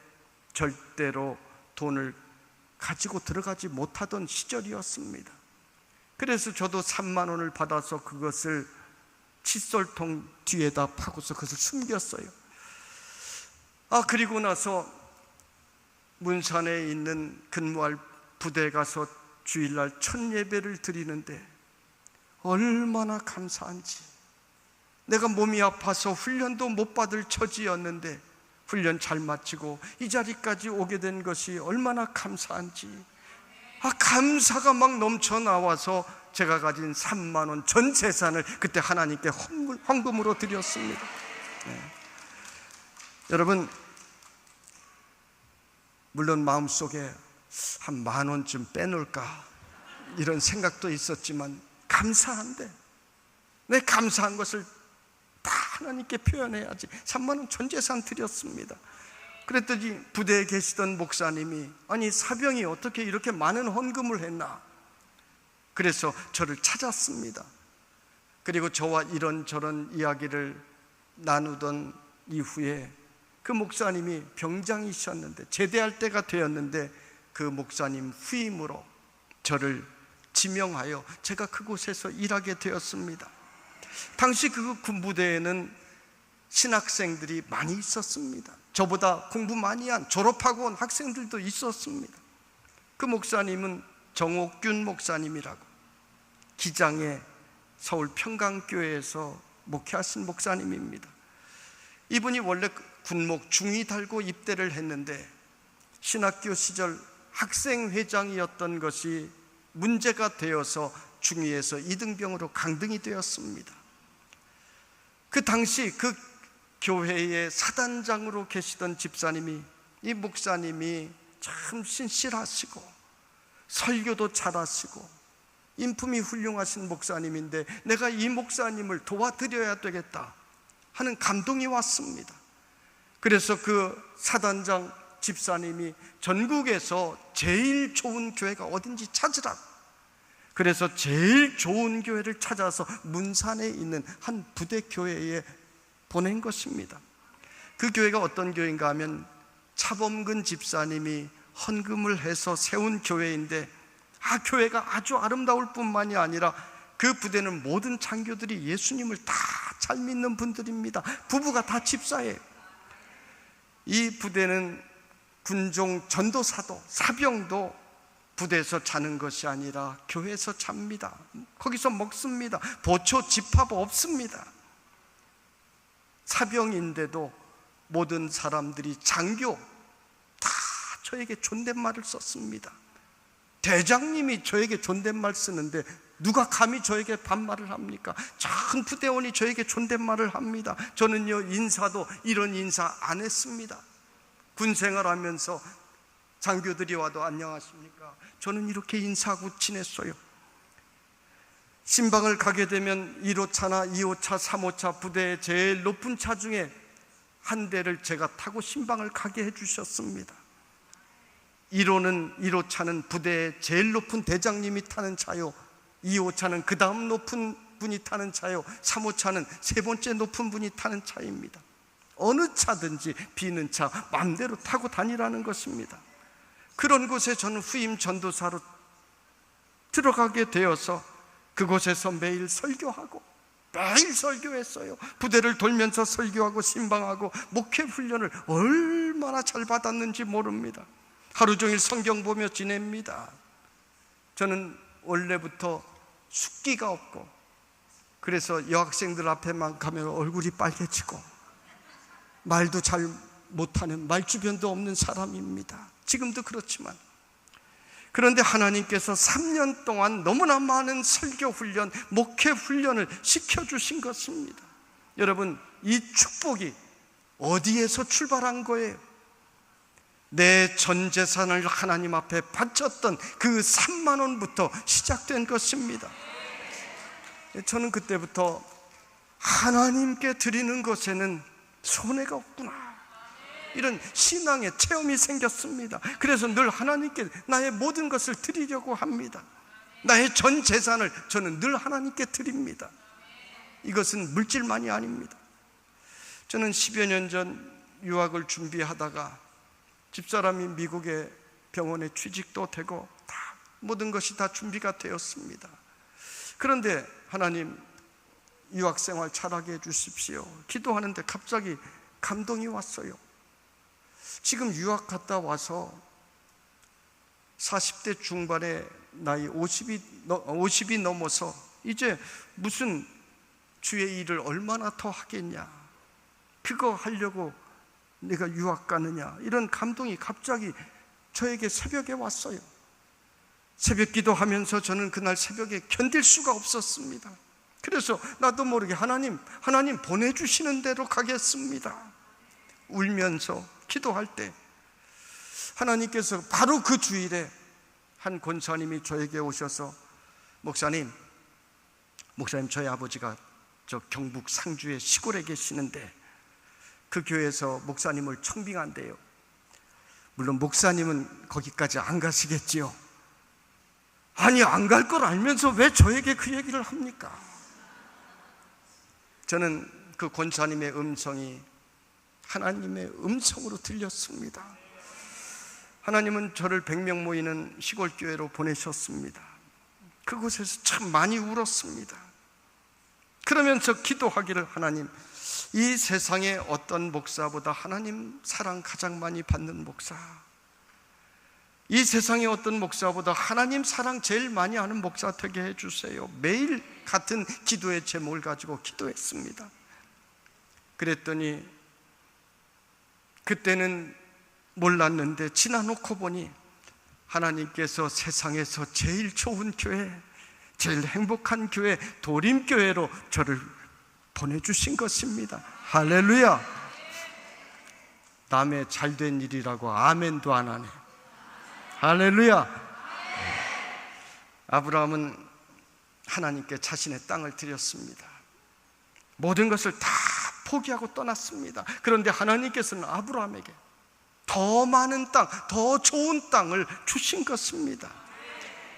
절대로 돈을 가지고 들어가지 못하던 시절이었습니다. 그래서 저도 3만 원을 받아서 그것을 칫솔통 뒤에다 파고서 그것을 숨겼어요. 그리고 나서 문산에 있는 근무할 부대에 가서 주일날 첫 예배를 드리는데 얼마나 감사한지. 내가 몸이 아파서 훈련도 못 받을 처지였는데 훈련 잘 마치고 이 자리까지 오게 된 것이 얼마나 감사한지. 감사가 막 넘쳐 나와서 제가 가진 3만 원 전 재산을 그때 하나님께 헌금으로 드렸습니다. 여러분, 물론 마음속에 한 10,000원쯤 빼놓을까 이런 생각도 있었지만 감사한데 내 감사한 것을 다 하나님께 표현해야지. 3만 원 전 재산 드렸습니다. 그랬더니 부대에 계시던 목사님이 아니 사병이 어떻게 이렇게 많은 헌금을 했나. 그래서 저를 찾았습니다. 그리고 저와 이런저런 이야기를 나누던 이후에 그 목사님이 병장이셨는데 제대할 때가 되었는데 그 목사님 후임으로 저를 지명하여 제가 그곳에서 일하게 되었습니다. 당시 그 군부대에는 신학생들이 많이 있었습니다. 저보다 공부 많이 한 졸업하고 온 학생들도 있었습니다. 그 목사님은 정옥균 목사님이라고 기장의 서울 평강교회에서 목회하신 목사님입니다. 이분이 원래 군목 중위 달고 입대를 했는데 신학교 시절 학생회장이었던 것이 문제가 되어서 중위에서 이등병으로 강등이 되었습니다. 그 당시 그 교회의 사단장으로 계시던 집사님이, 이 목사님이 참 신실하시고 설교도 잘하시고 인품이 훌륭하신 목사님인데 내가 이 목사님을 도와드려야 되겠다 하는 감동이 왔습니다. 그래서 그 사단장 집사님이 전국에서 제일 좋은 교회가 어딘지 찾으라고, 그래서 제일 좋은 교회를 찾아서 문산에 있는 한 부대 교회에 보낸 것입니다. 그 교회가 어떤 교회인가 하면 차범근 집사님이 헌금을 해서 세운 교회인데 교회가 아주 아름다울 뿐만이 아니라 그 부대는 모든 장교들이 예수님을 다 잘 믿는 분들입니다. 부부가 다 집사예요. 이 부대는 군종 전도사도 사병도 부대에서 자는 것이 아니라 교회에서 잡니다. 거기서 먹습니다. 보초 집합 없습니다. 사병인데도 모든 사람들이 장교 다 저에게 존댓말을 썼습니다. 대장님이 저에게 존댓말 쓰는데 누가 감히 저에게 반말을 합니까? 전 부대원이 저에게 존댓말을 합니다. 저는요, 인사도 이런 인사 안 했습니다. 군 생활하면서 장교들이 와도 안녕하십니까? 저는 이렇게 인사하고 지냈어요. 신방을 가게 되면 1호차나 2호차, 3호차 부대의 제일 높은 차 중에 한 대를 제가 타고 신방을 가게 해주셨습니다. 1호차는 부대의 제일 높은 대장님이 타는 차요, 2호차는 그 다음 높은 분이 타는 차요, 3호차는 세 번째 높은 분이 타는 차입니다. 어느 차든지 비는 차 마음대로 타고 다니라는 것입니다. 그런 곳에 저는 후임 전도사로 들어가게 되어서 그곳에서 매일 설교하고 매일 설교했어요. 부대를 돌면서 설교하고 신방하고 목회 훈련을 얼마나 잘 받았는지 모릅니다. 하루 종일 성경 보며 지냅니다. 저는 원래부터 숫기가 없고 그래서 여학생들 앞에만 가면 얼굴이 빨개지고 말도 잘 못하는 말주변도 없는 사람입니다. 지금도 그렇지만, 그런데 하나님께서 3년 동안 너무나 많은 설교 훈련, 목회 훈련을 시켜주신 것입니다. 여러분, 이 축복이 어디에서 출발한 거예요? 내 전 재산을 하나님 앞에 바쳤던 그 3만 원부터 시작된 것입니다. 저는 그때부터 하나님께 드리는 것에는 손해가 없구나, 이런 신앙의 체험이 생겼습니다. 그래서 늘 하나님께 나의 모든 것을 드리려고 합니다. 나의 전 재산을 저는 늘 하나님께 드립니다. 이것은 물질만이 아닙니다. 저는 10여 년 전 유학을 준비하다가 집사람이 미국의 병원에 취직도 되고 다 모든 것이 다 준비가 되었습니다. 그런데 하나님 유학생활 잘하게 해주십시오 기도하는데 갑자기 감동이 왔어요. 지금 유학 갔다 와서 40대 중반의 나이 50이 넘어서 이제 무슨 주의 일을 얼마나 더 하겠냐, 그거 하려고 내가 유학 가느냐, 이런 감동이 갑자기 저에게 새벽에 왔어요. 새벽 기도하면서 저는 그날 새벽에 견딜 수가 없었습니다. 그래서 나도 모르게 하나님 보내주시는 대로 가겠습니다 울면서 기도할 때 하나님께서 바로 그 주일에 한 권사님이 저에게 오셔서 목사님 저희 아버지가 저 경북 상주의 시골에 계시는데 그 교회에서 목사님을 청빙한대요. 물론 목사님은 거기까지 안 가시겠지요. 아니, 안 갈 걸 알면서 왜 저에게 그 얘기를 합니까? 저는 그 권사님의 음성이 하나님의 음성으로 들렸습니다. 하나님은 저를 100명 모이는 시골 교회로 보내셨습니다. 그곳에서 참 많이 울었습니다. 그러면서 기도하기를, 하나님, 이 세상에 어떤 목사보다 하나님 사랑 가장 많이 받는 목사, 이 세상에 어떤 목사보다 하나님 사랑 제일 많이 하는 목사 되게 해주세요. 매일 같은 기도의 제목을 가지고 기도했습니다. 그랬더니 그때는 몰랐는데 지나놓고 보니 하나님께서 세상에서 제일 좋은 교회, 제일 행복한 교회, 도림교회로 저를 보내주신 것입니다. 할렐루야. 남의 잘된 일이라고 아멘도 안 하네. 할렐루야. 아브라함은 하나님께 자신의 땅을 드렸습니다. 모든 것을 다 포기하고 떠났습니다. 그런데 하나님께서는 아브라함에게 더 많은 땅, 더 좋은 땅을 주신 것입니다.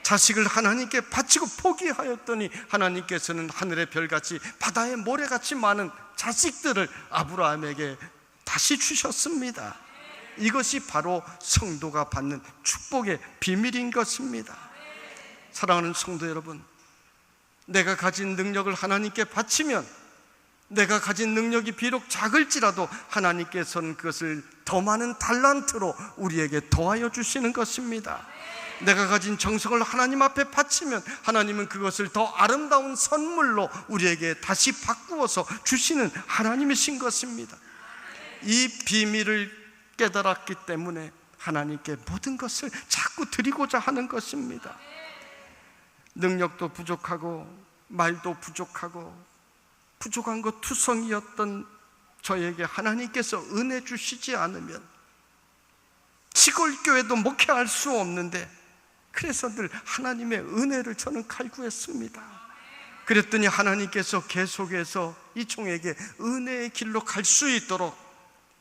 자식을 하나님께 바치고 포기하였더니 하나님께서는 하늘의 별같이 바다의 모래같이 많은 자식들을 아브라함에게 다시 주셨습니다. 이것이 바로 성도가 받는 축복의 비밀인 것입니다. 사랑하는 성도 여러분, 내가 가진 능력을 하나님께 바치면, 내가 가진 능력이 비록 작을지라도 하나님께서는 그것을 더 많은 달란트로 우리에게 더하여 주시는 것입니다. 내가 가진 정성을 하나님 앞에 바치면 하나님은 그것을 더 아름다운 선물로 우리에게 다시 바꾸어서 주시는 하나님이신 것입니다. 이 비밀을 깨달았기 때문에 하나님께 모든 것을 자꾸 드리고자 하는 것입니다. 능력도 부족하고 말도 부족하고 부족한 것 투성이었던 저에게 하나님께서 은혜 주시지 않으면 시골교회도 목회할 수 없는데, 그래서 늘 하나님의 은혜를 저는 갈구했습니다. 그랬더니 하나님께서 계속해서 이 종에게 은혜의 길로 갈 수 있도록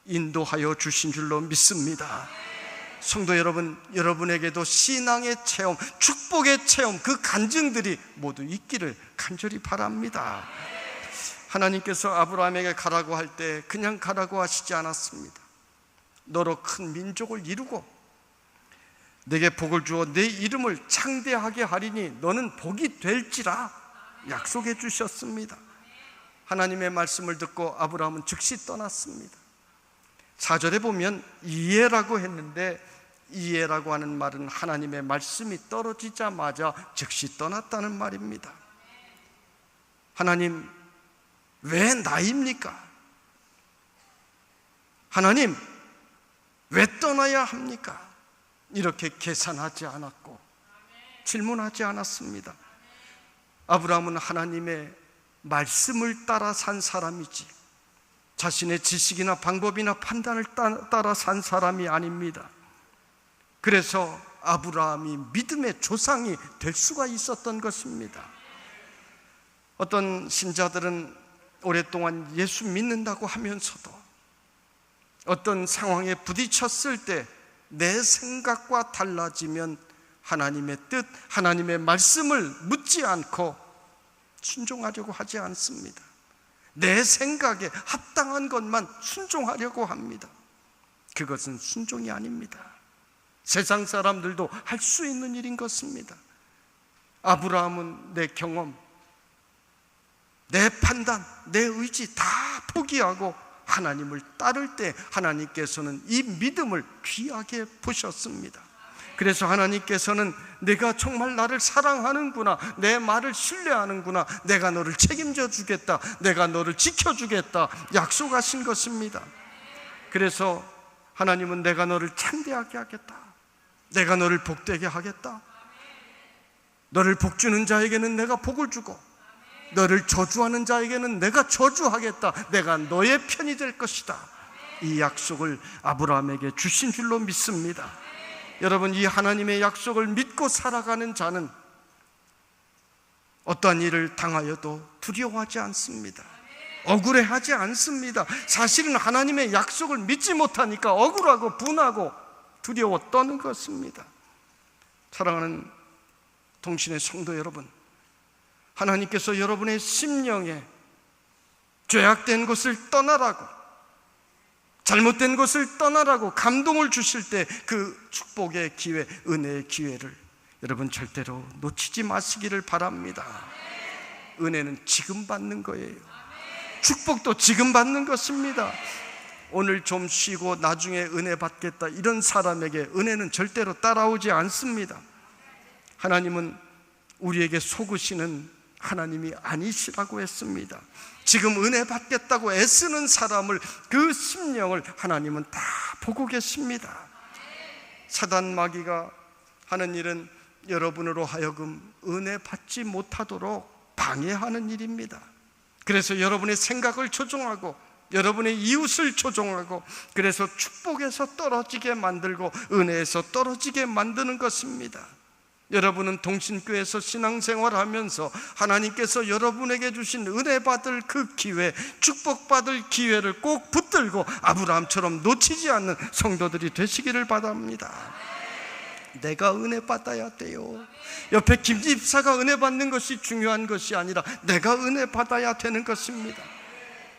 인도하여 주신 줄로 믿습니다. 성도 여러분, 여러분에게도 신앙의 체험, 축복의 체험, 그 간증들이 모두 있기를 간절히 바랍니다. 하나님께서 아브라함에게 가라고 할 때 그냥 가라고 하시지 않았습니다. 너로 큰 민족을 이루고 내게 복을 주어 내 이름을 창대하게 하리니 너는 복이 될지라 약속해 주셨습니다. 하나님의 말씀을 듣고 아브라함은 즉시 떠났습니다. 4절에 보면 이해라고 했는데, 이해라고 하는 말은 하나님의 말씀이 떨어지자마자 즉시 떠났다는 말입니다. 하나님, 왜 나입니까? 하나님, 왜 떠나야 합니까? 이렇게 계산하지 않았고 질문하지 않았습니다. 아브라함은 하나님의 말씀을 따라 산 사람이지 자신의 지식이나 방법이나 판단을 따라 산 사람이 아닙니다. 그래서 아브라함이 믿음의 조상이 될 수가 있었던 것입니다. 어떤 신자들은 오랫동안 예수 믿는다고 하면서도 어떤 상황에 부딪혔을 때 내 생각과 달라지면 하나님의 뜻, 하나님의 말씀을 묻지 않고 순종하려고 하지 않습니다. 내 생각에 합당한 것만 순종하려고 합니다. 그것은 순종이 아닙니다. 세상 사람들도 할 수 있는 일인 것입니다. 아브라함은 내 경험, 내 판단, 내 의지 다 포기하고 하나님을 따를 때 하나님께서는 이 믿음을 귀하게 보셨습니다. 그래서 하나님께서는 내가 정말 나를 사랑하는구나, 내 말을 신뢰하는구나, 내가 너를 책임져 주겠다, 내가 너를 지켜주겠다 약속하신 것입니다. 그래서 하나님은 내가 너를 창대하게 하겠다, 내가 너를 복되게 하겠다, 너를 복주는 자에게는 내가 복을 주고 너를 저주하는 자에게는 내가 저주하겠다, 내가 너의 편이 될 것이다, 이 약속을 아브라함에게 주신 줄로 믿습니다. 여러분, 이 하나님의 약속을 믿고 살아가는 자는 어떠한 일을 당하여도 두려워하지 않습니다. 억울해하지 않습니다. 사실은 하나님의 약속을 믿지 못하니까 억울하고 분하고 두려워 떠는 것입니다. 사랑하는 동신의 성도 여러분, 하나님께서 여러분의 심령에 죄악된 것을 떠나라고, 잘못된 것을 떠나라고 감동을 주실 때 그 축복의 기회, 은혜의 기회를 여러분 절대로 놓치지 마시기를 바랍니다. 은혜는 지금 받는 거예요. 축복도 지금 받는 것입니다. 오늘 좀 쉬고 나중에 은혜 받겠다 이런 사람에게 은혜는 절대로 따라오지 않습니다. 하나님은 우리에게 속으시는 하나님이 아니시라고 했습니다. 지금 은혜 받겠다고 애쓰는 사람을, 그 심령을 하나님은 다 보고 계십니다. 사단 마귀가 하는 일은 여러분으로 하여금 은혜 받지 못하도록 방해하는 일입니다. 그래서 여러분의 생각을 조종하고 여러분의 이웃을 조종하고, 그래서 축복에서 떨어지게 만들고 은혜에서 떨어지게 만드는 것입니다. 여러분은 동신교회에서 신앙생활하면서 하나님께서 여러분에게 주신 은혜 받을 그 기회, 축복받을 기회를 꼭 붙들고 아브라함처럼 놓치지 않는 성도들이 되시기를 바랍니다. 내가 은혜 받아야 돼요. 옆에 김 집사가 은혜 받는 것이 중요한 것이 아니라 내가 은혜 받아야 되는 것입니다.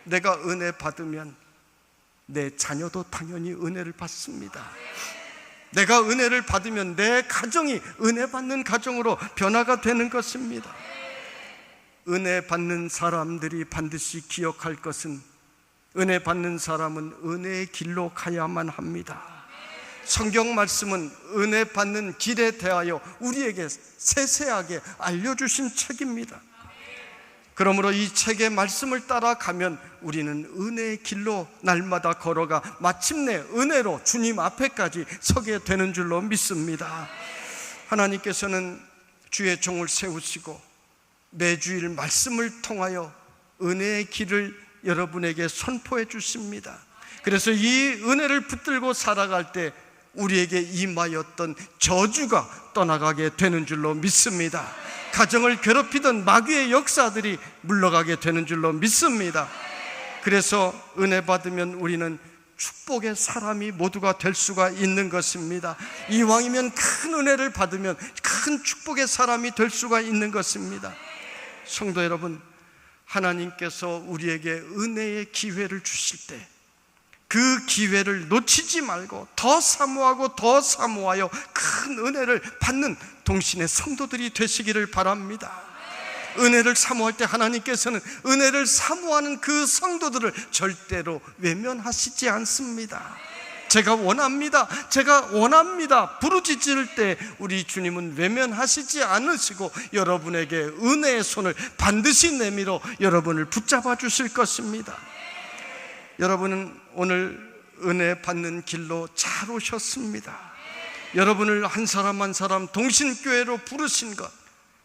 내가 은혜 받으면 내 자녀도 당연히 은혜를 받습니다. 내가 은혜를 받으면 내 가정이 은혜 받는 가정으로 변화가 되는 것입니다. 은혜 받는 사람들이 반드시 기억할 것은, 은혜 받는 사람은 은혜의 길로 가야만 합니다. 성경 말씀은 은혜 받는 길에 대하여 우리에게 세세하게 알려주신 책입니다. 그러므로 이 책의 말씀을 따라가면 우리는 은혜의 길로 날마다 걸어가 마침내 은혜로 주님 앞에까지 서게 되는 줄로 믿습니다. 하나님께서는 주의 종을 세우시고 매주일 말씀을 통하여 은혜의 길을 여러분에게 선포해 주십니다. 그래서 이 은혜를 붙들고 살아갈 때 우리에게 임하였던 저주가 떠나가게 되는 줄로 믿습니다. 가정을 괴롭히던 마귀의 역사들이 물러가게 되는 줄로 믿습니다. 그래서 은혜 받으면 우리는 축복의 사람이 모두가 될 수가 있는 것입니다. 이왕이면 큰 은혜를 받으면 큰 축복의 사람이 될 수가 있는 것입니다. 성도 여러분, 하나님께서 우리에게 은혜의 기회를 주실 때 그 기회를 놓치지 말고 더 사모하고 더 사모하여 큰 은혜를 받는 동신의 성도들이 되시기를 바랍니다. 은혜를 사모할 때 하나님께서는 은혜를 사모하는 그 성도들을 절대로 외면하시지 않습니다. 제가 원합니다, 제가 원합니다 부르짖을 때 우리 주님은 외면하시지 않으시고 여러분에게 은혜의 손을 반드시 내밀어 여러분을 붙잡아 주실 것입니다. 여러분은 오늘 은혜 받는 길로 잘 오셨습니다. 여러분을 한 사람 한 사람 동신교회로 부르신 것,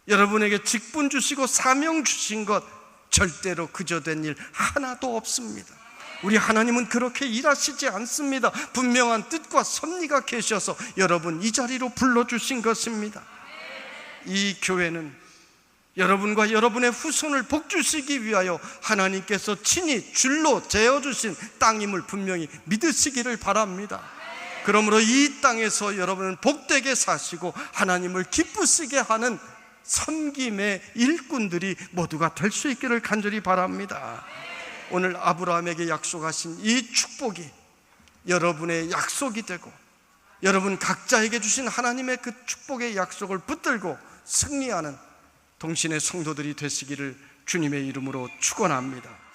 여러분에게 직분 주시고 사명 주신 것 절대로 그저 된 일 하나도 없습니다. 우리 하나님은 그렇게 일하시지 않습니다. 분명한 뜻과 섭리가 계셔서 여러분 이 자리로 불러주신 것입니다. 이 교회는 여러분과 여러분의 후손을 복주시기 위하여 하나님께서 친히 줄로 재어주신 땅임을 분명히 믿으시기를 바랍니다. 그러므로 이 땅에서 여러분은 복되게 사시고 하나님을 기쁘시게 하는 섬김의 일꾼들이 모두가 될 수 있기를 간절히 바랍니다. 오늘 아브라함에게 약속하신 이 축복이 여러분의 약속이 되고, 여러분 각자에게 주신 하나님의 그 축복의 약속을 붙들고 승리하는 동신의 성도들이 되시기를 주님의 이름으로 축원합니다.